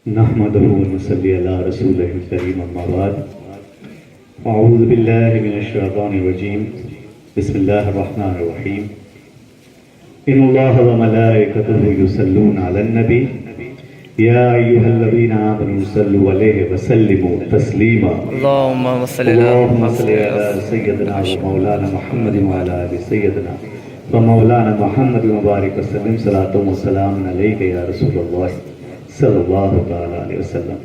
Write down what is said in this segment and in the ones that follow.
नहमदुहु व नसल्ली अला रसूलिहिल करीम अम्मा बाद अऊज़ु बिल्लाहि मिनश शैतानिर रजीम बिस्मिल्लाहिर रहमानिर रहीम इन्नल्लाह व मलाइकतहु युसल्लूना अलन नबी या अय्युहल्लज़ीना आमनू सल्लु अलैहि व सल्लिमू तस्लीमा अल्लाहुम्मा सल्लि अला सय्यिदिना व मौलाना मुहम्मद व अला आलि सय्यिदिना व मौलाना मुहम्मद व बारिक वसल्लम सलातो व सलाम अलैका या रसूलल्लाह सल्लल्लाहु तआला अलैहि वसल्लम।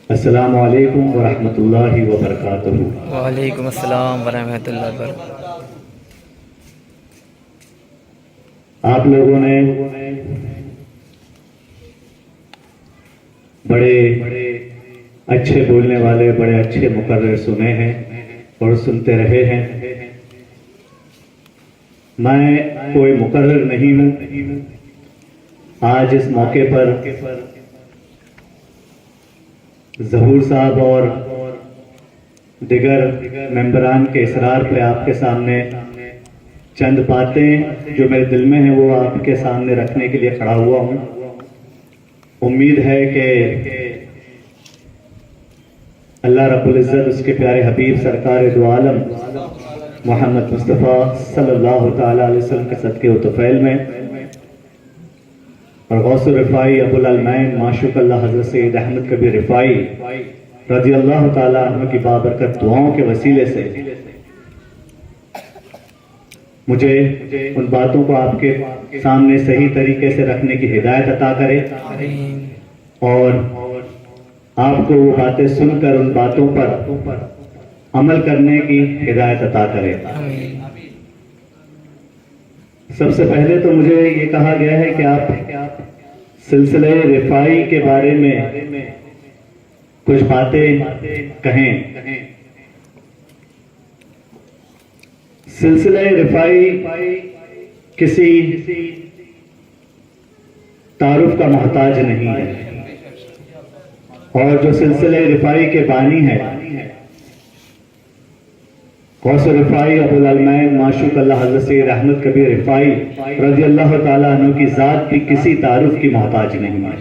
अस्सलामु अलैकुम व रहमतुल्लाहि व बरकातहू। वालेकुम अस्सलाम व रहमतुल्लाहि व बरकातहू। आप लोगों ने बड़े अच्छे बोलने वाले बड़े अच्छे मुकर्रर सुने हैं और सुनते रहे हैं। मैं कोई मुकर्रर नहीं हूं। आज इस मौके पर ज़हूर साहब और दिगर मेंबरान के इसरार पे आपके सामने चंद बातें जो मेरे दिल में हैं वो आपके सामने रखने के लिए खड़ा हुआ हूं। उम्मीद है कि अल्लाह रब्बुल इज़्ज़त उसके प्यारे हबीब सरकार दो आलम मोहम्मद मुस्तफ़ा सल्लल्लाहु ताला अलैहि वसल्लम के सदक़े व तुफ़ैल में और गौस रिफाई अबुल अलमैन माशूक अल्लाह हज़रत सैयद अहमद कबीर रिफाई रज़ी अल्लाह ताला अन्हु की बाबरकत दुआओं के वसीले से मुझे उन बातों को आपके सामने सही तरीके से रखने की हिदायत अता करे और आपको वो बातें सुनकर उन बातों पर अमल करने की हिदायत अता करे। सबसे पहले तो मुझे ये कहा गया है कि आप सिलसिले रिफाई के बारे में कुछ बातें कहें। सिलसिले रिफाई किसी तारुफ का मोहताज नहीं है और जो सिलसिले रिफाई के बानी है गौस रिफाई अबुल अलमैन माशूक अल्लाह हज़रत सैयद अहमद कबीर रिफाई रज़ी अल्लाह ताला अन्हु की जात भी किसी तारुफ की मोहताज नहीं है।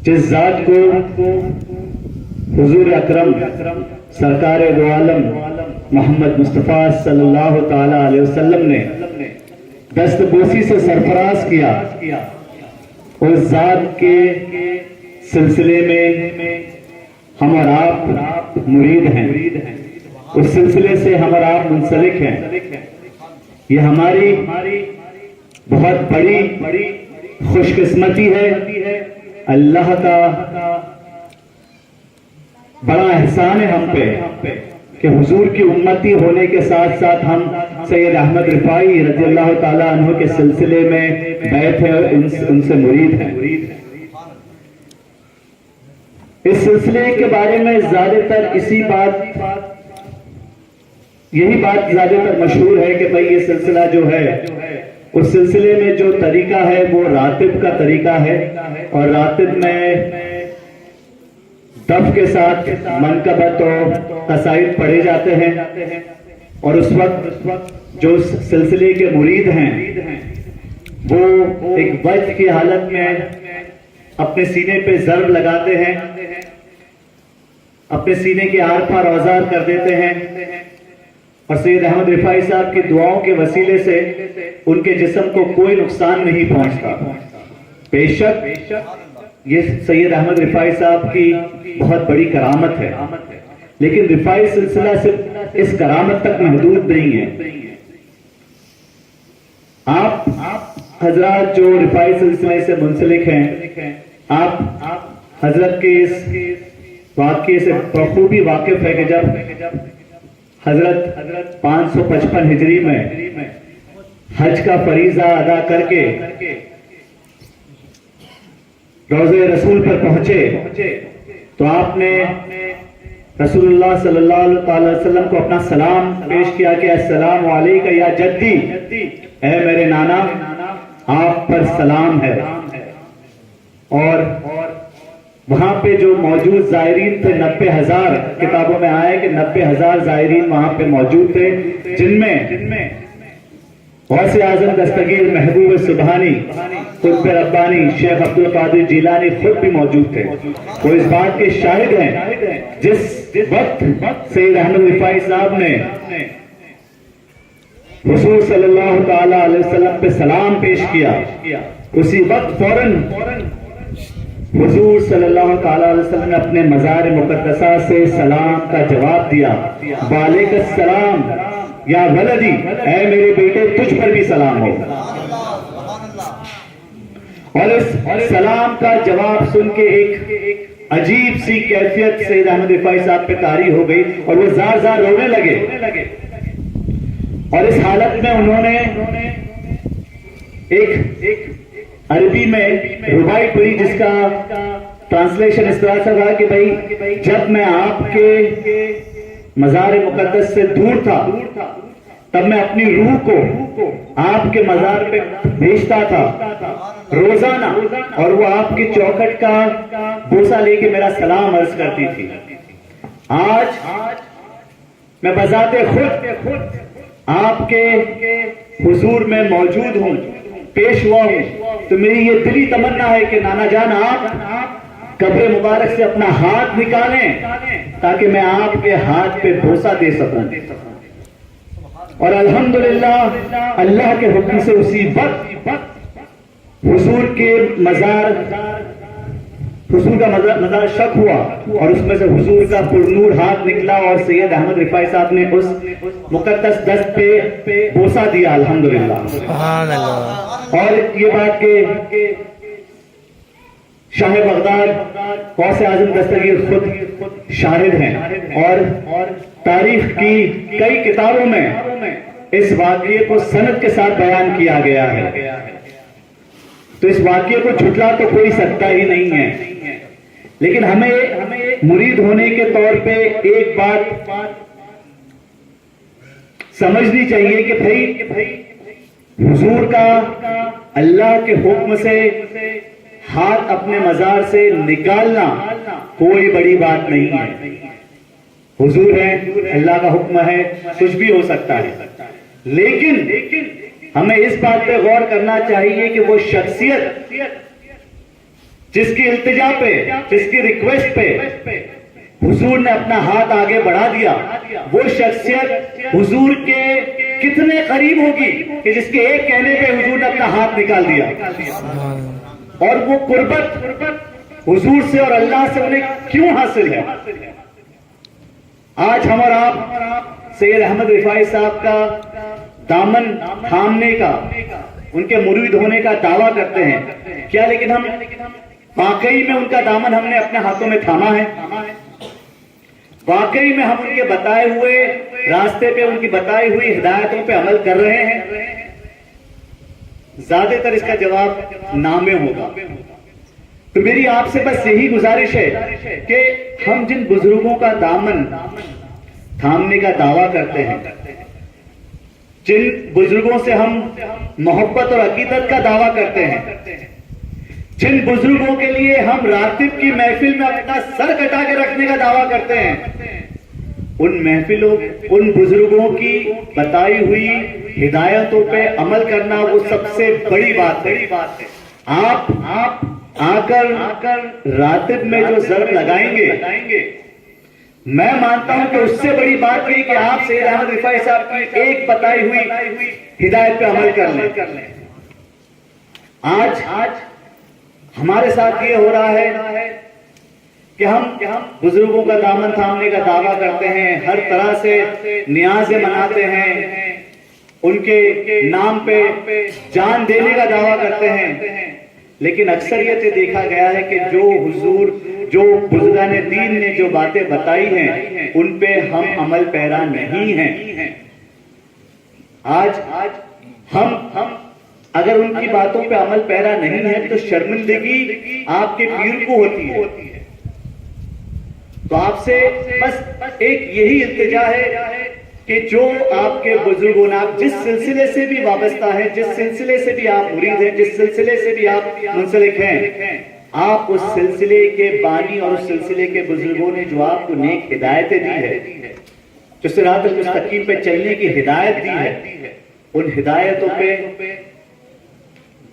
जिस जात को हुजूर अकरम सरकार दो आलम मोहम्मद मुस्तफ़ा सल्लल्लाहु ताला अलैहि वसल्लम ने दस्तबोसी से सरफराज किया, उस जात के सिलसिले में हम और आप मुरीद हैं, उस सिलसिले से हम और आप मुंसलिक हैं। ये हमारी बहुत बड़ी खुशकिस्मती है। अल्लाह का बड़ा एहसान है हम पे कि हुजूर की उम्मती होने के साथ साथ हम सैयद अहमद रिफाई रज़ी अल्लाह ताला अन्हु के सिलसिले में बैठ हैं और उनसे मुरीद हैं। इस सिलसिले के बारे में ज्यादातर यही बात ज्यादातर मशहूर है कि भाई ये सिलसिला जो है उस सिलसिले में जो तरीका है वो रातिब का तरीका है और रातिब में दफ के साथ मनकबत और कसाइद पढ़े जाते हैं और उस वक्त जो सिलसिले के मुरीद हैं वो एक वज्द की हालत में अपने सीने पे ज़र्ब लगाते हैं, अपने सीने के आर पार औजार कर देते हैं और सैयद अहमद रिफाई साहब की दुआओं के वसीले से उनके जिस्म को कोई नुकसान नहीं पहुंचता। बेशक ये सैयद अहमद रिफाई साहब की बहुत बड़ी करामत है, लेकिन रिफाई सिलसिला सिर्फ इस करामत तक महदूद नहीं है। आप हजरत जो रिफाई सिलसिले से मुंसलिक हैं, आप हजरत के इस वाक़े से बखूबी वाकिफ है कि जब हजरत 555 हिजरी में हज का फरीजा अदा करके रोज़े रसूल पर पहुंचे तो आपने रसूलुल्लाह सल्लल्लाहु अलैहि वसल्लम को अपना सलाम पेश किया कि अस्सलामु अलैका या जद्दी, ऐ मेरे नाना आप पर सलाम है। और वहां पे जो मौजूद जायरीन थे 90,000, किताबों में आया कि 90,000 जायरीन वहां पे मौजूद थे, जिनमें गौसे आजम दस्तगीर महबूब सुबहानी कुतुब रब्बानी शेख अब्दुल कादिर जिलानी खुद भी मौजूद थे। वो इस बात के शाहिद हैं, जिस वक्त सैयद अहमद रिफाई साहब ने हुजूर सल्लल्लाहु ताला अलैहि वसल्लम पे सलाम पेश किया, उसी वक्त फौरन हुजूर सल्लल्लाहु ताला अलैहि वसल्लम ने अपने मज़ार मुक़द्दसा से सलाम का जवाब दिया, वालेकुम सलाम या वलदी, ऐ मेरे बेटे तुझ पर भी सलाम हो। और इस सलाम का जवाब सुन के एक अजीब सी कैफियत सैयद अहमद रिफाई साहब पे तारी हो गई और वो जार जार रोने लगे। और इस हालत में उन्होंने एक अरबी में रुबाई पढ़ी, जिसका ट्रांसलेशन इस तरह से था कि भाई जब मैं आपके मज़ार मुक़द्दस से दूर था तब मैं अपनी रूह को आपके मज़ार पे भेजता था रोजाना, और वो आपकी चौखट का बोसा लेके मेरा सलाम अर्ज करती थी। आज मैं बजाते खुद आपके हुजूर में मौजूद हूं, पेश हुआ हूं, तो मेरी ये दिली तमन्ना है कि नाना जान आप कब्र मुबारक से अपना हाथ निकालें ताकि मैं आपके हाथ पे बोसा दे सकूं। और अल्हम्दुलिल्लाह अल्लाह के हुक्म से उसी वक्त हुजूर के हुजूर का मज़ार शक हुआ और उसमें से हुजूर का पुरनूर हाथ निकला और सैयद अहमद रिफाई साहब ने उस मुकद्दस दस्त पे बोसा दिया, अल्हम्दुलिल्लाह। सुभान अल्लाह। और ये बात के शाह बगदाद गौसे आजम दस्तगीर खुद शाहिद हैं और तारीख की कई किताबों में इस वाक़ये को सनद के साथ बयान किया गया है। तो इस वाक़ये को झुटला तो कोई सकता ही नहीं है, लेकिन हमें मुरीद होने के तौर पे एक बात समझनी चाहिए कि भाई हुजूर का अल्लाह के हुक्म से हाथ अपने मज़ार से निकालना कोई बड़ी बात नहीं है। हुजूर है, अल्लाह का हुक्म है, कुछ भी हो सकता है, लेकिन हमें इस बात पे गौर करना चाहिए कि वो शख्सियत जिसकी इल्तिजा पे, जिसकी रिक्वेस्ट पे हुजूर ने अपना हाथ आगे बढ़ा दिया, वो शख्सियत हुजूर के कितने करीब होगी कि जिसके एक कहने पे हुजूर ने अपना हाथ निकाल दिया। और वो कुर्बत हुजूर से और अल्लाह से उन्हें क्यों हासिल है। आज हम और आप सैयद अहमद रिफाई साहब का दामन थामने का, उनके मुरीद होने का दावा करते हैं क्या, लेकिन हम वाकई में उनका दामन हमने अपने हाथों में थामा है? वाकई में हम उनके बताए हुए रास्ते पे, उनकी बताई हुई हिदायतों पे अमल कर रहे हैं? ज्यादातर इसका जवाब ना में होगा। तो मेरी आपसे बस यही गुजारिश है कि हम जिन बुजुर्गों का दामन थामने का दावा करते हैं, जिन बुजुर्गों से हम मोहब्बत और अकीदत का दावा करते हैं, जिन बुजुर्गों के लिए हम रातिब की महफिल में अपना सर कटा के रखने का दावा करते हैं, उन महफिलों, उन बुजुर्गों की बताई हुई हिदायतों पे अमल करना वो सबसे बड़ी बात है। आप आकर रातिब में जो ज़र्ब लगाएंगे, मैं मानता हूं कि उससे बड़ी बात यही कि आप सैयद अहमद रिफाई साहब की एक बताई हुई हिदायत पे अमल कर लें। आज हमारे साथ ये हो रहा है कि हम बुजुर्गों का दामन थामने का दावा करते हैं, हर तरह से नियाज़ें मनाते हैं, उनके नाम पे जान देने का दावा करते हैं, लेकिन अक्सरियत देखा गया है कि जो बुजुर्गान दीन ने जो बातें बताई हैं उन पे हम अमल पैरा नहीं हैं। आज हम अगर उनकी बातों पे अमल पैरा नहीं है तो शर्मिंदगी आपके पीर को होती है। तो आपसे बस एक यही इल्तिजा है कि जो आपके बुजुर्गों ने, आप जिस सिलसिले से भी वाबस्ता है, जिस सिलसिले से भी आप मुरीद हैं, जिस सिलसिले से भी आप मुंसलिक हैं, आप उस सिलसिले के बानी और उस सिलसिले के बुजुर्गों ने जो आपको नेक हिदायतें दी है, जो सिरातुल मुस्तकीम पे चलने की हिदायत दी है, उन हिदायतों पे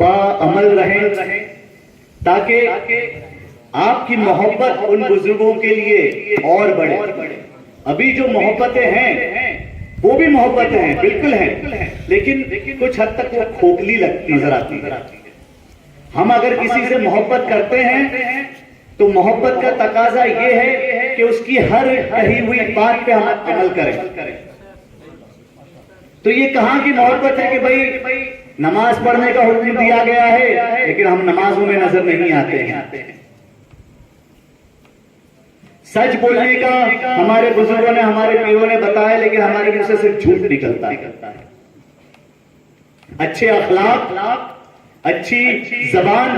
बाअमल रहें, ताकि आपकी मोहब्बत उन बुजुर्गों के लिए और बढ़े। अभी जो मोहब्बतें हैं वो भी मोहब्बतें हैं, बिल्कुल हैं, लेकिन कुछ हद तक वो खोखली नजर आती है। हम अगर किसी से मोहब्बत करते हैं तो मोहब्बत का तकाजा ये है कि उसकी हर कही हुई बात पे हम अमल करें। तो ये कहां की मोहब्बत है कि भाई नमाज पढ़ने का हुक्म दिया गया है लेकिन हम नमाजों में नजर नहीं आते हैं। सच बोलने का हमारे बुजुर्गों ने, हमारे पीरों ने बताया, लेकिन हमारे मुंह से सिर्फ झूठ निकलता है। अच्छे अखलाक, अच्छी जबान,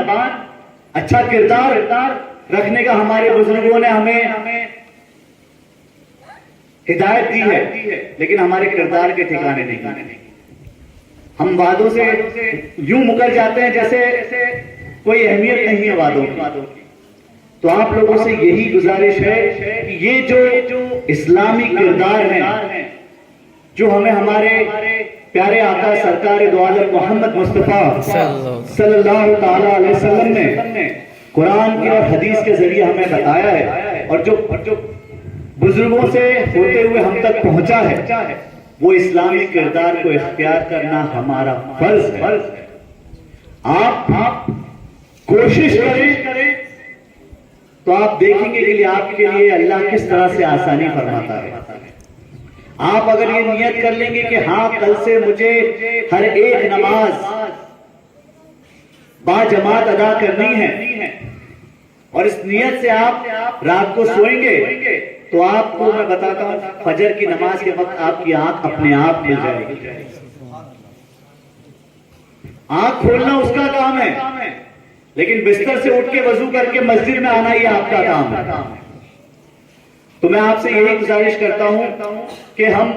अच्छा किरदार रखने का हमारे बुजुर्गों ने हमें हिदायत दी है, लेकिन हमारे किरदार के ठिकाने नहीं। हम वादों से यूं मुकर जाते हैं जैसे कोई अहमियत नहीं है वादों की। तो आप लोगों से यही गुजारिश है कि ये जो इस्लामी किरदार हैं, जो हमें हमारे प्यारे आका सरकार दो आलम मोहम्मद मुस्तफा सल्लल्लाहु ताला अलैहि वसल्लम ने कुरान की और हदीस के जरिए हमें बताया है, और जो बुजुर्गों से होते हुए हम तक पहुंचा है, वो इस्लामी किरदार को इख्तियार करना हमारा फर्ज है। आप कोशिश करें तो आप देखेंगे कि आपके लिए अल्लाह किस तरह से आसानी फरमाता है। आप अगर ये नियत कर लेंगे कि हाँ, कल से मुझे हर एक नमाज बाजमात अदा करनी है, और इस नियत से आप रात को सोएंगे, तो आपको मैं बताता हूं फजर की नमाज के वक्त आपकी आंख अपने आप खुल जाएगी। आंख खोलना उसका काम है, लेकिन बिस्तर से उठ के वजू करके मस्जिद में आना ये आपका काम है। तो मैं आपसे यही गुजारिश करता हूं कि हम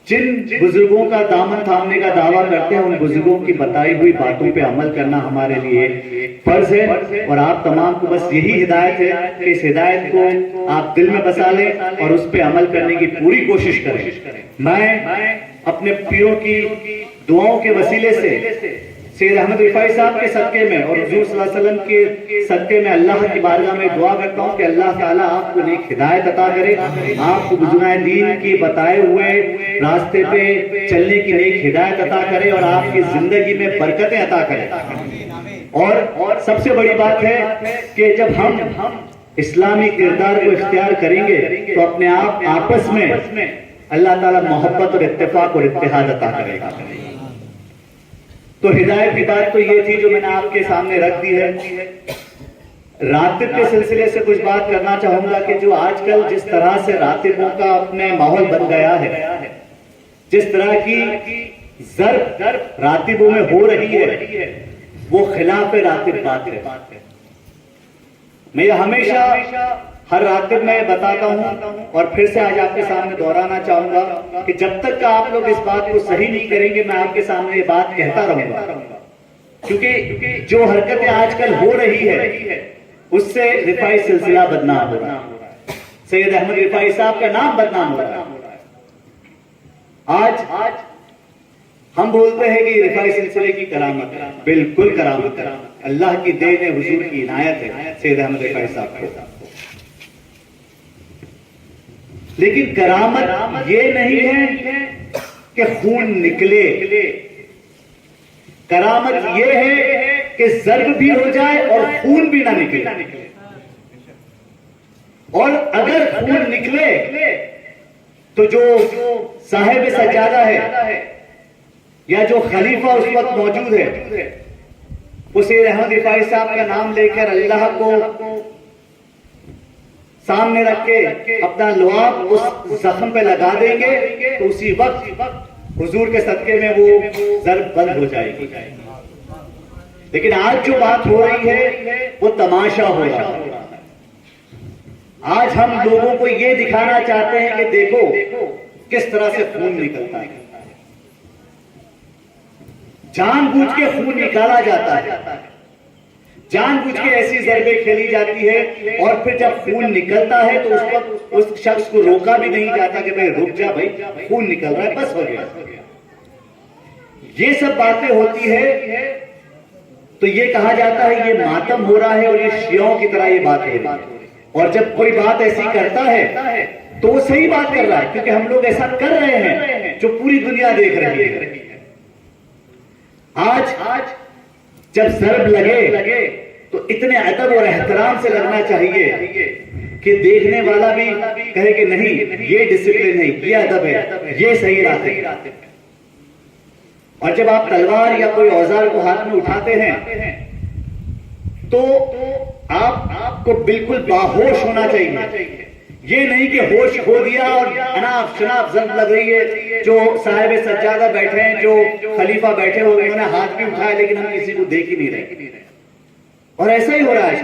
जिन बुजुर्गों का दामन थामने का दावा करते हैं, उन बुजुर्गों की बताई हुई बातों पे अमल करना हमारे लिए फर्ज है। और आप तमाम को बस यही हिदायत है कि इस हिदायत को आप दिल में बसा लें और उस पे अमल करने की पूरी कोशिश करें। मैं अपने पीरों की दुआओं के वसीले से सैयद अहमद रिफाई साहब के सदके में और हुजूर सल्लल्लाहु अलैहि वसल्लम के सदके में अल्लाह की बारगाह में दुआ करता हूं कि अल्लाह ताला आपको नेक हिदायत अता करे, आपको बुजुर्गाए दीन की बताए हुए रास्ते पे चलने की नेक हिदायत अता करे और आपकी जिंदगी में बरकतें अता करे। और सबसे बड़ी बात है कि जब हम इस्लामी किरदार को इख्तियार करेंगे तो अपने आप आपस में अल्लाह ताला मोहब्बत और इत्तेफाक और इत्तेहाद अता करेगा। तो हिदायत की बात तो ये थी जो मैंने आपके सामने रख दी है। रातिब के सिलसिले से कुछ बात करना चाहूंगा कि जो आजकल जिस तरह से रातिबों का अपने माहौल बन गया है, जिस तरह की ज़र्ब रातिबों में हो रही है, वो खिलाफ रातिब बात है। मैं हमेशा हर रातिब में बताता हूं और फिर से आज आपके सामने दोहराना चाहूंगा कि जब तक आप लोग इस बात को सही नहीं करेंगे, मैं आपके सामने ये बात कहता रहूंगा, क्योंकि जो हरकतें आजकल हो रही है उससे रिफाई सिलसिला बदनाम हो रहा है, सैयद अहमद रिफाई साहब का नाम बदनाम हो रहा है। आज हम बोलते हैं कि रिफाई सिलसिले की करामत, बिल्कुल करामत, अल्लाह की देन है, हुजूर की इनायत है सैयद अहमद रिफाई साहब को। लेकिन करामत ये नहीं है कि खून निकले, करामत ये है कि ज़र्ब भी हो जाए और खून भी ना निकले। और अगर खून निकले तो जो साहिब सज्जादा है या जो खलीफा उस वक्त मौजूद है, उसे अहमद रिफाई साहब का नाम लेकर अल्लाह को सामने रख के अपना लुआब उस जख्म पे लगा देंगे, तो उसी वक्त हुजूर के सदके में वो ज़र्ब बंद हो जाएगी। लेकिन आज जो बात हो रही है वो तमाशा हो रहा है। आज हम लोगों को ये दिखाना चाहते हैं कि देखो किस तरह से खून निकलता है, जानबूझ के खून निकाला जाता है, जानबूझ के ऐसी ज़रबे खेली जाती है, और फिर जब खून निकलता है तो उस वक्त उस शख्स को रोका भी नहीं जाता कि भाई रुक जा, भाई खून निकल रहा है, बस हो गया। ये सब बातें होती है तो ये कहा जाता है ये मातम हो रहा है और ये शियों की तरह ये बात हो रही है। और जब कोई बात ऐसी करता है तो वो सही बात कर रहा है, क्योंकि हम लोग ऐसा कर रहे हैं जो पूरी दुनिया देख रही है। आज जब ज़र्ब लगे तो इतने अदब और एहतराम से लगना चाहिए कि देखने वाला भी कहे कि नहीं ये डिसिप्लिन है, ये अदब है, ये सही रात है। और जब आप तलवार या कोई औजार को हाथ में उठाते हैं तो आपको बिल्कुल बाहोश होना चाहिए। ये नहीं कि होश खो दिया और अनाप शनाप ज़र्ब लग रही है। जो साहिब सज्जादा बैठे हैं, जो खलीफा बैठे हुए, उन्होंने हाथ भी उठाया लेकिन हम किसी को देख ही नहीं रहे। और ऐसा ही हो रहा है।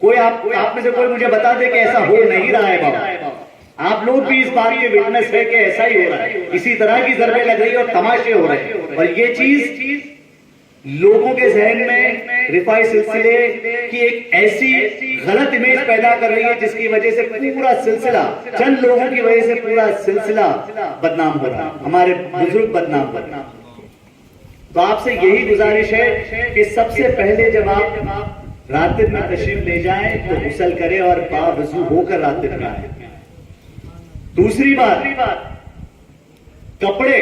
कोई आप में से कोई मुझे बता दे कि ऐसा हो नहीं रहा है बाबा। आप लोग भी इस बात के विटनेस है कि ऐसा ही हो रहा है। इसी तरह की ज़रबें लग रही है और तमाशे हो रहे हैं। और ये चीज लोगों के जहन में रिफाई सिलसिले की एक ऐसी गलत इमेज पैदा कर रही है जिसकी वजह से पूरा सिलसिला, चंद लोगों की वजह से पूरा सिलसिला बदनाम हो रहा है, हमारे बुजुर्ग बदनाम हो रहे हैं। तो आपसे यही गुजारिश है कि सबसे पहले जब आप रातिब में तशरीफ ले जाएं तो गुस्ल करें और बावजू होकर रातिब में आए। दूसरी बात, कपड़े।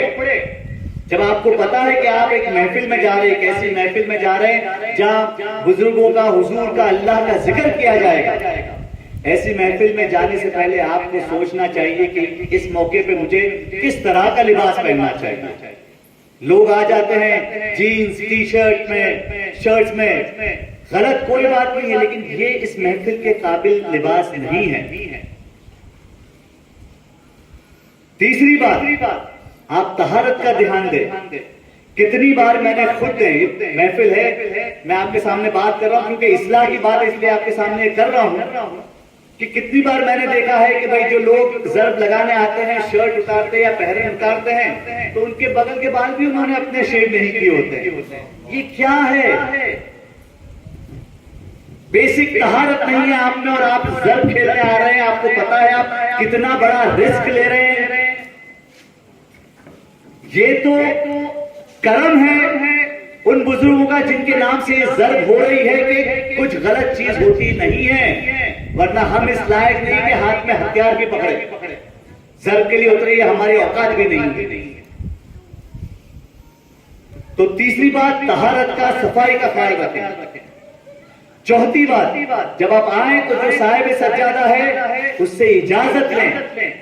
जब आपको पता है कि आप एक महफिल में जा रहे हैं, एक ऐसी महफिल में जा रहे हैं जहां बुजुर्गों का, हुजूर का, अल्लाह का जिक्र किया जाएगा, ऐसी महफिल में जाने से पहले आपको सोचना चाहिए कि इस मौके पे मुझे किस तरह का लिबास पहनना चाहिए। लोग आ जाते हैं जीन्स टी शर्ट में, शर्ट्स में, गलत कोई बात नहीं है, लेकिन ये इस महफिल के काबिल लिबास नहीं है। तीसरी बात, आप तहारत का ध्यान दें। कितनी बार मैंने खुद महफिल है, मैं आपके सामने बात कर रहा हूं क्योंकि इस्लाह की बात इसलिए आपके सामने कर रहा हूं कि कितनी बार मैंने देखा है कि भाई जो लोग ज़र्ब लगाने आते हैं, शर्ट उतारते हैं या पहरे उतारते हैं, तो उनके बगल के बाल भी उन्होंने अपने शेव नहीं किए होते। ये क्या है? बेसिक तहारत नहीं है आप में और आप ज़र्ब खेलने आ रहे हैं। आपको पता है आप कितना बड़ा रिस्क ले रहे हैं। ये तो करम है उन बुजुर्गों का जिनके नाम से ये ज़र्ब हो रही है कि कुछ गलत चीज होती नहीं है, वरना हम इस लायक नहीं कि हाथ में हथियार भी पकड़े। ज़र्ब के लिए उतरे, ये हमारी औकात भी नहीं है। तो तीसरी बात, तहारत का, सफाई का ख्याल रखें। चौथी बात, जब आप आए तो जो साहिब सज्जादा है उससे इजाजत लें।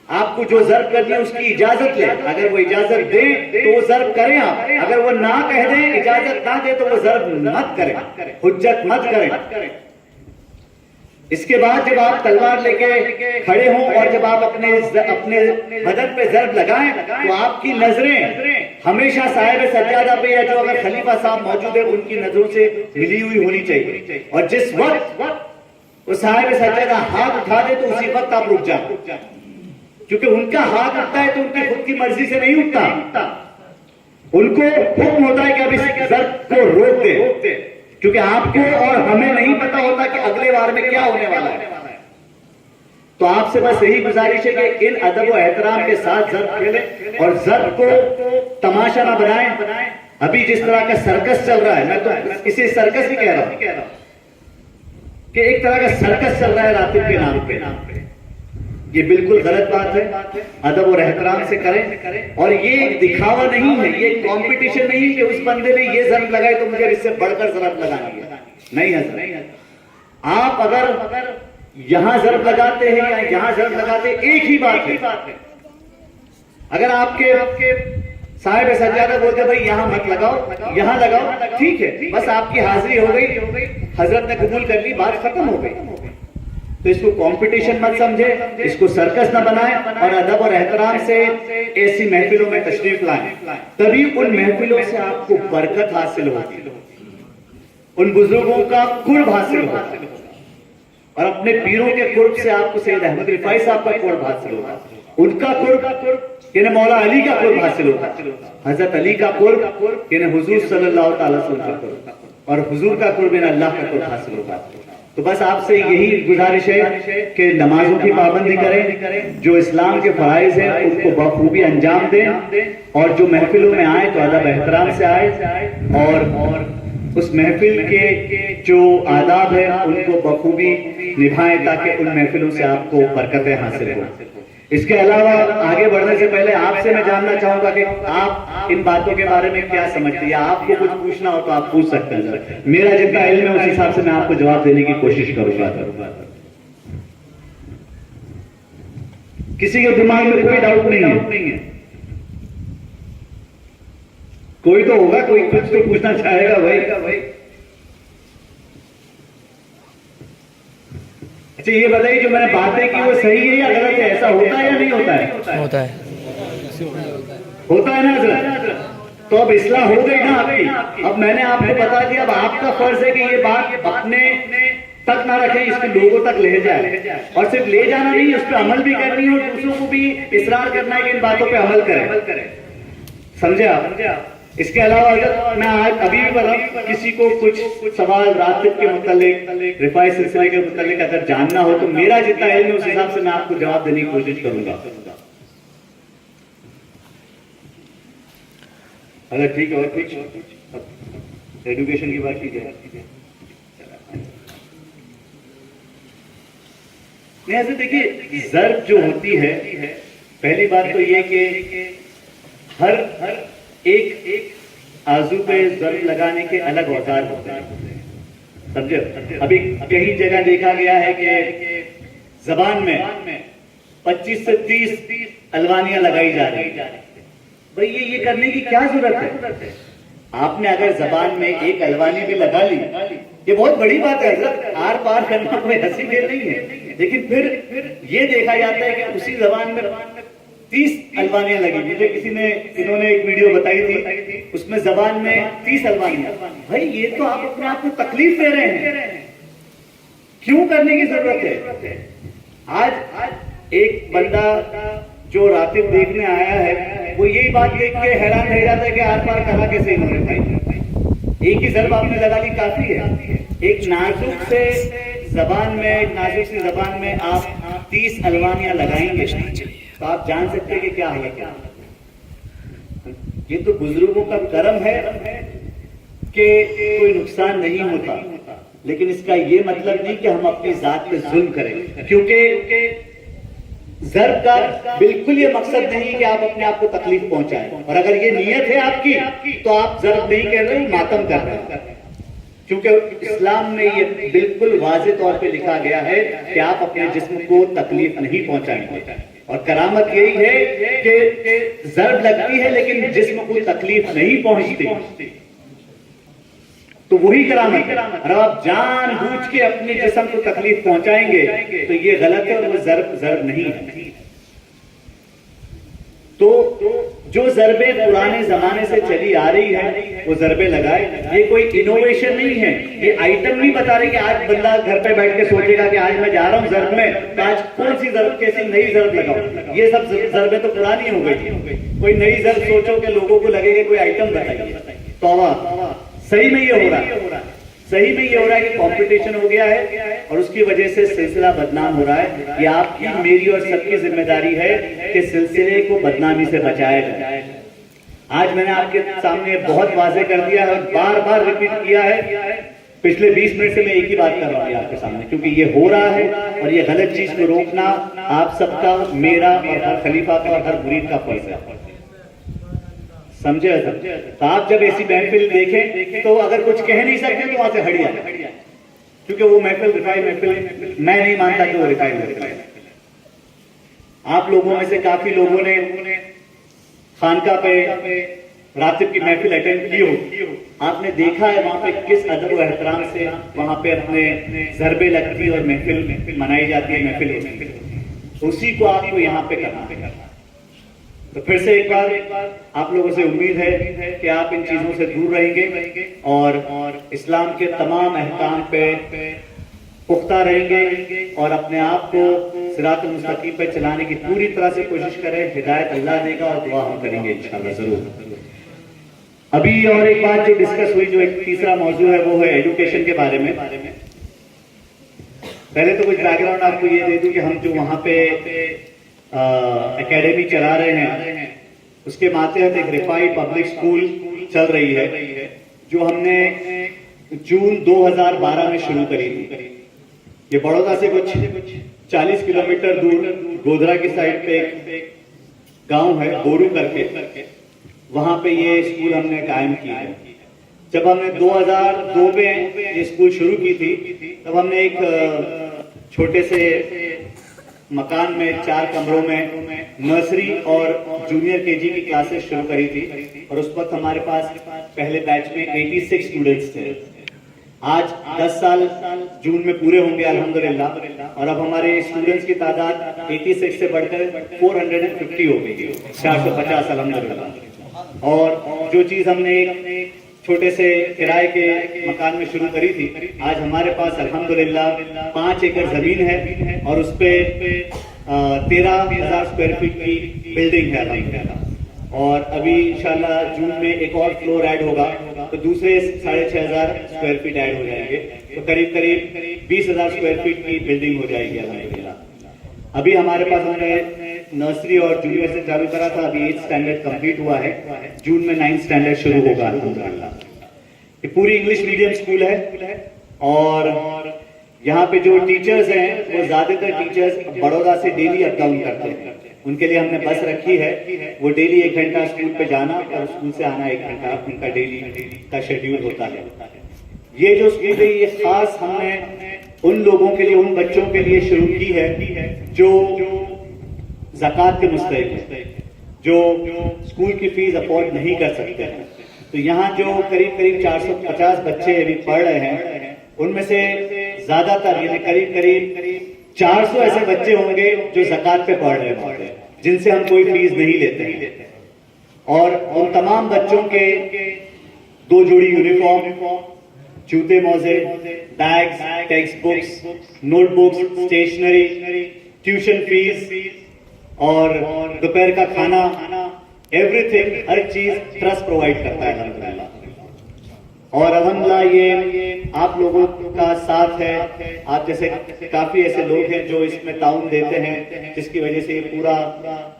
आपको जो ज़र्ब करनी है उसकी इजाजत लें। अगर वो इजाजत दे तो वो ज़र्ब करें आप, अगर वो ना कह दे, इजाजत ना दे तो वो ज़र्ब मत करें, हुज्जत मत करें। इसके बाद जब आप तलवार लेके खड़े हों और जब आप अपने बदन पे ज़र्ब लगाएं तो आपकी नजरें हमेशा साहिब सज्जादा पे या जो अगर खलीफा साहब मौजूद है उनकी नजरों से मिली हुई होनी चाहिए। और जिस वक्त वो साहिब सज्जादा हाथ उठा दे तो उसी वक्त आप रुक जाए, क्योंकि उनका हाथ उठता है तो उनकी खुद की मर्जी से नहीं उठता। उनको हुक्म होता है कि अब इस ज़र्ब को रोक दे, क्योंकि आपको और हमें नहीं पता होता कि अगले बार में क्या होने वाला है। तो आपसे बस यही गुजारिश है कि इन अदब व एहतराम के साथ ज़र्ब खेलें और ज़र्ब को तमाशा ना बनाएं। अभी जिस तरह का सर्कस चल रहा है, मैं तो इसे सर्कस ही कह रहा हूं कि एक तरह का सर्कस चल रहा है रातिब के नाम पे। ये बिल्कुल गलत बात है। अदब और एहतराम से करें। और ये एक दिखावा नहीं है, ये कंपटीशन नहीं है कि उस बंदे ने ये ज़र्ब लगाई तो मुझे इससे बढ़कर ज़र्ब लगानी है। नहीं है। आप अगर यहां ज़र्ब लगाते हैं या यहां ज़र्ब लगाते हैं, एक ही बात है। अगर आपके साहिब सज्जादा बोलते भाई यहां मत लगाओ, यहां लगाओ, ठीक है, बस आपकी हाजिरी हो गई, हजरत ने कबूल कर ली, बात खत्म हो गई। तो इसको कंपटीशन मत समझे, इसको सर्कस न बनाएं और अदब और एहतराम से ऐसी महफिलों में तशरीफ लाएं। तभी उन महफिलों से आपको बरकत हासिल होगी, उन बुजुर्गों का कुर्ब हासिल होगा और अपने पीरों के कुर्ब से आपको सैयद अहमद रिफाई साहब का कुर्ब हासिल होगा, उनका कुर्ब यानी मौला अली का कुर्ब हासिल होगा, हजरत अली का कुर्ब यानी हुजूर सल्लल्लाहु अलैहि वसल्लम का कुर्ब, और हुजूर का कुर्ब यानी अल्लाह का कुर्ब हासिल होगा। तो बस आपसे यही गुजारिश है कि नमाजों की पाबंदी करें, जो इस्लाम के फराइज हैं उनको बखूबी अंजाम दें, और जो महफिलों में आए तो अदब एहतराम से आए और उस महफिल के जो आदाब है उनको बखूबी निभाएं ताकि उन महफिलों से आपको बरकतें हासिल हो। इसके अलावा आगे बढ़ने से पहले आपसे मैं जानना चाहूंगा कि आप इन बातों के बारे में क्या समझते हैं, या आपको कुछ पूछना हो तो आप पूछ सकते हैं। मेरा जितना इल्म है उस हिसाब से मैं आपको जवाब देने की कोशिश करूंगा। किसी के दिमाग में कोई डाउट नहीं है? कोई तो होगा, कोई कुछ तो पूछना चाहेगा भाई। अच्छा ये बताइए, जो मैंने बातें की वो सही है या गलत है? ऐसा होता है या नहीं होता है? होता है। होता है ना हज़रत? तो अब इस्लाह हो गई ना आपकी। अब मैंने आपको बता दिया, अब आपका फर्ज है कि ये बात अपने तक ना रखें, इसको लोगों तक ले जाए। और सिर्फ ले जाना नहीं, उस पर अमल भी करनी है और दूसरों को भी इसरार करना है कि इन बातों पे अमल करें। समझे आप? इसके अलावा अगर मैं आज अभी भी बता, किसी को कुछ सवाल रातिब के मुतालिक, रिफाई सिलसिले के मुतालिक अगर जानना हो तो मेरा जितना इल्म है उस हिसाब से मैं आपको जवाब देने की कोशिश करूंगा। अगर ठीक है, और कुछ एजुकेशन की बात की जाए। नहीं, ऐसे देखिए, ज़र्ब जो होती है, पहली बात तो ये कि हर एक आजू पे ज़र्ब लगाने के अलग औजार होते हैं। समझे? अभी कई जगह देखा गया है कि जबान में 25 से 30 अलवानियां लगाई जा रही है। भाई ये करने की क्या जरूरत है? आपने अगर जबान में एक अलवानी भी लगा ली, ये बहुत बड़ी बात है। आर पार करना कोई हंसी खेल नहीं है। लेकिन फिर ये देखा जाता है कि उसी जबान में 30 अलवानियां लगी। मुझे इन्होंने एक वीडियो बताई थी, उसमें जबान में 30 अलवानियां। भाई ये तो आप अपने आप को तकलीफ दे रहे हैं। क्यों करने की जरूरत है? आज एक बंदा जो रातिब देखने आया है, वो यही बात देख के हैरान रह जाता है कि आर पार कहा कैसे इन्होंने भाई। एक ही ज़र्ब आपने लगा ली, काफी है। एक नाजुक से जबान में, नाजुक सी जबान में आप 30 अलवानियां लगाएंगे तो आप जान सकते हैं कि क्या हालत है। ये तो बुजुर्गों का करम है कि कोई नुकसान नहीं होता, लेकिन इसका ये मतलब नहीं कि हम अपनी जात पे जुल्म करें, क्योंकि ज़र्ब का बिल्कुल ये मकसद नहीं कि आप अपने आप को तकलीफ पहुंचाएं। और अगर ये नीयत है आपकी तो आप ज़र्ब नहीं कर रहे, मातम कर रहे हैं। क्योंकि इस्लाम में ये बिल्कुल वाज़ेह तौर पे लिखा गया है कि आप अपने जिस्म को तकलीफ नहीं पहुंचाएंगे। और करामत यही है कि ज़र्ब लगती है लेकिन जिस्म को तकलीफ नहीं पहुंचती, तो वही करामत है। और आप जानबूझ के अपने जिस्म को तकलीफ पहुंचाएंगे तो ये गलत है और वो ज़र्ब नहीं है। तो जो ज़र्बें पुराने जमाने से चली आ रही है वो ज़र्बें लगाए। ये कोई इनोवेशन नहीं है, ये आइटम नहीं बता रहे कि आज बंदा घर पे बैठ के सोचेगा कि आज मैं जा रहा हूं ज़र्ब में, तो आज कौन सी ज़र्ब, कैसी नई ज़र्ब लगाऊं। ये सब ज़र्बें तो पुरानी हो गई। कोई नई ज़र्ब सोचो कि लोगों को लगेगा कोई आइटम बताइए। तौबा, सही में ये हो रहा है, सही में ये हो रहा है कि कंपटीशन हो गया है और उसकी वजह से सिलसिला बदनाम हो रहा है। ये आपकी, मेरी और सबकी जिम्मेदारी है कि सिलसिले को बदनामी से बचाया जाए। आज मैंने आपके सामने बहुत वाज़ेह कर दिया है और बार बार रिपीट किया है। पिछले 20 मिनट से मैं एक ही बात कर रहा हूँ आपके सामने, क्योंकि ये हो रहा है और ये गलत चीज को रोकना आप सबका, मेरा और हर खलीफा का और हर मुरीद का फर्ज है। समझे? तो आप जब ऐसी महफिल देखें तो अगर कुछ कह नहीं सकते तो वहां से हट जाए, क्योंकि वो महफिल रिफाई महफिल मैं नहीं मानता कि वो रिफाई महफिल है। आप लोगों में से काफी लोगों ने खानका पे रातिब की महफिल अटेंड की हो, आपने देखा है वहां पे किस अदब और एहतराम से वहां पे अपने ज़र्बे लगती और महफिल मनाई जाती है, महफिल होती है। उसी को आपको यहाँ पे करना है। तो फिर से एक बार आप लोगों से उम्मीद है कि आप इन चीजों से दूर रहेंगे और इस्लाम के तमाम अहकाम पे पुख्ता रहेंगे और अपने आप को सिरातुल मुस्तकीम पे चलाने की पूरी तरह से कोशिश करें। हिदायत अल्लाह देगा और दुआ हम करेंगे इंशाअल्लाह जरूर। अभी और एक बात जो डिस्कस हुई, जो एक तीसरा मौजू है, वो है एजुकेशन के बारे में। पहले तो कुछ बैकग्राउंड आपको ये दे दूं कि हम जो वहां पे एकेडमी चला रहे हैं उसके मातहत एक रिफाई पब्लिक स्कूल चल रही है, जो हमने जून 2012 में शुरू करी थी। ये बड़ौदा से कुछ 40 किलोमीटर दूर गोधरा की साइड पे एक गांव है गोरू करके, वहां पे ये स्कूल हमने कायम किया है। जब हमने 2002 में ये स्कूल शुरू की थी, तब हमने एक छोटे से मकान में 4 कमरों में नर्सरी और जूनियर केजी की क्लासेस शुरू करी थी, और उस वक्त हमारे पास पहले बैच में 86 स्टूडेंट्स थे। आज 10 साल जून में पूरे होंगे अल्हम्दुलिल्लाह, और अब हमारे स्टूडेंट्स की तादाद 86 से बढ़कर 450 हो गई, 450 अल्हम्दुलिल्लाह। और जो चीज हमने एक छोटे से किराए के मकान में शुरू करी थी, आज हमारे पास अल्हम्दुलिल्लाह 5 एकड़ जमीन है और उस पे 13,000 स्क्वायर फीट की बिल्डिंग है अल्हम्दुलिल्लाह। और अभी इंशाल्लाह जून में एक और फ्लोर ऐड होगा, तो दूसरे 6,500 स्क्वायर फीट ऐड हो जाएंगे, तो करीब 20,000 स्क्वायर फीट की बिल्डिंग हो जाएगी अल्हम्दुलिल्लाह। अभी हमारे पास हमने नर्सरी और जूनियर से चालू करा था, अभी 8th स्टैंडर्ड कंप्लीट हुआ है, जून में 9th स्टैंडर्ड शुरू होगा अल्हम्दुलिल्लाह। ये पूरी इंग्लिश मीडियम स्कूल है, और यहाँ पे जो टीचर्स हैं वो ज्यादातर टीचर्स बड़ौदा से डेली अप डाउन करते हैं। उनके लिए हमने बस रखी है, वो डेली 1 घंटा स्कूल पे जाना और स्कूल से आना 1 घंटा उनका डेली का शेड्यूल होता है। ये जो स्कूल है ये खास हमने उन लोगों के लिए, उन बच्चों के लिए शुरू की है जो ज़कात के मुस्तहिक है, जो स्कूल की फीस अफोर्ड नहीं कर सकते हैं। तो यहाँ जो करीब 450 बच्चे अभी पढ़ रहे हैं, उनमें से ज्यादातर यानी करीब 400 ऐसे बच्चे होंगे जो ज़कात पे पढ़ रहे होंगे, जिनसे हम कोई फीस नहीं लेते हैं। और उन तमाम बच्चों के 2 जोड़ी यूनिफॉर्म, जूते मोजे, bags, text books, notebooks, stationery, tuition fees और दोपहर का खाना, एवरीथिंग, हर चीज ट्रस्ट प्रोवाइड करता है अल्हम्दुलिल्लाह। और अल्हम्दुलिल्लाह ये आप लोगों का साथ है, आप जैसे काफी ऐसे लोग हैं जो इसमें ताउन देते हैं, जिसकी वजह से ये पूरा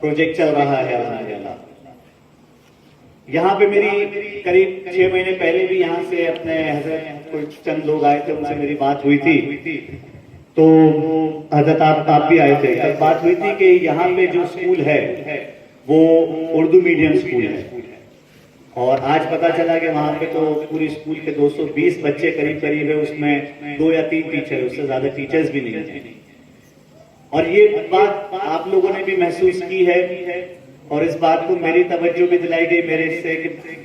प्रोजेक्ट चल रहा है अल्हम्दुलिल्लाह। यहाँ पे मेरी करीब 6 महीने पहले भी यहाँ से अपने हजरत कुछ चंद लोग आए थे, उनसे मेरी बात हुई थी, तो हजरत आप भी आए थे, तब बात हुई थी कि यहाँ पे जो स्कूल है वो उर्दू मीडियम स्कूल है, और आज पता चला कि वहां पे तो पूरी स्कूल के 220 बच्चे करीब है, उसमें 2 या 3 टीचर है, उससे ज्यादा टीचर्स भी नहीं है। और ये बात आप लोगों ने भी महसूस की है, और इस बात को मेरी तवज्जो भी दिलाई गई मेरे से,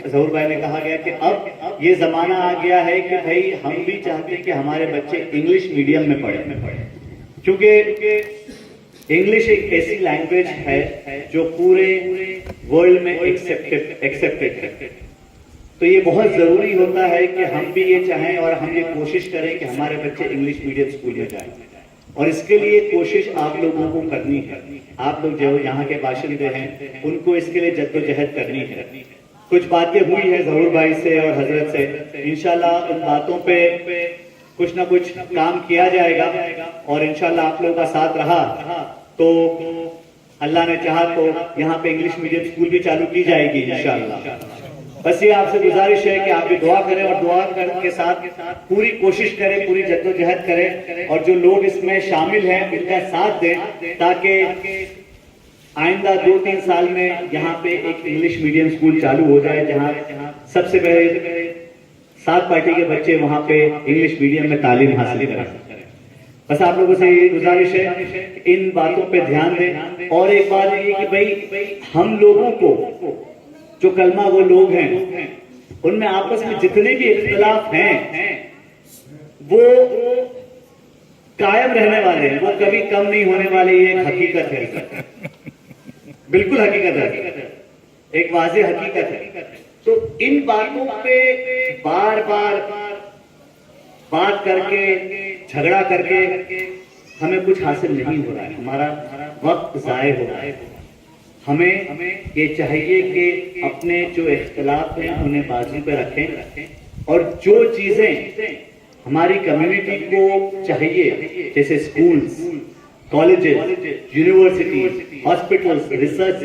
ज़हूर भाई ने कहा गया कि अब ये जमाना आ गया है कि भाई हम भी चाहते हैं कि हमारे बच्चे इंग्लिश मीडियम में पढ़े, क्योंकि इंग्लिश एक ऐसी लैंग्वेज है जो पूरे वर्ल्ड में एक्सेप्टेड है। तो ये बहुत जरूरी होता है कि हम भी ये चाहें और हम ये कोशिश करें कि हमारे बच्चे इंग्लिश मीडियम स्कूल में जाएं, और इसके लिए कोशिश आप लोगों को करनी है। आप लोग जो यहाँ के बाशिंदे हैं उनको इसके लिए जद्दोजहद करनी है। कुछ बातें हुई है ज़हूर भाई से और हजरत से, इंशाल्लाह उन बातों पे कुछ ना कुछ काम किया जाएगा, और इंशाल्लाह आप लोगों का साथ रहा तो अल्लाह ने चाहा तो यहाँ पे इंग्लिश मीडियम स्कूल भी चालू की जाएगी इंशाल्लाह। बस ये आपसे गुजारिश है कि आप भी दुआ करें, और दुआ के साथ पूरी कोशिश करें, पूरी जद्दोजहद करें, और जो लोग इसमें शामिल हैं उनका साथ दें, ताकि आइंदा 2-3 साल में यहाँ पे एक इंग्लिश मीडियम स्कूल चालू हो जाए, जहाँ सबसे पहले 7 पार्टी के बच्चे वहाँ पे इंग्लिश मीडियम में तालीम हासिल करें। बस आप लोगों से ये गुजारिश है इन बातों पे ध्यान दें। और एक बात ये कि भाई हम लोगों को जो कलमा वो लोग हैं उनमें आपस में जितने भी इख्तिलाफ हैं वो कायम रहने वाले हैं, वो कभी कम नहीं होने वाले। ये एक हकीकत है, बिल्कुल हकीकत है, एक वाज़ेह हकीकत है। तो इन बातों पे बार बार बात करके, झगड़ा करके हमें कुछ हासिल नहीं हो रहा है, हमारा वक्त ज़ाय हो रहा है। हमें ये चाहिए कि अपने जो इख्तिलाफ हैं उन्हें बाजू पे रखें, और जो चीजें हमारी कम्युनिटी को चाहिए, जैसे schools, colleges, universities, hospitals, research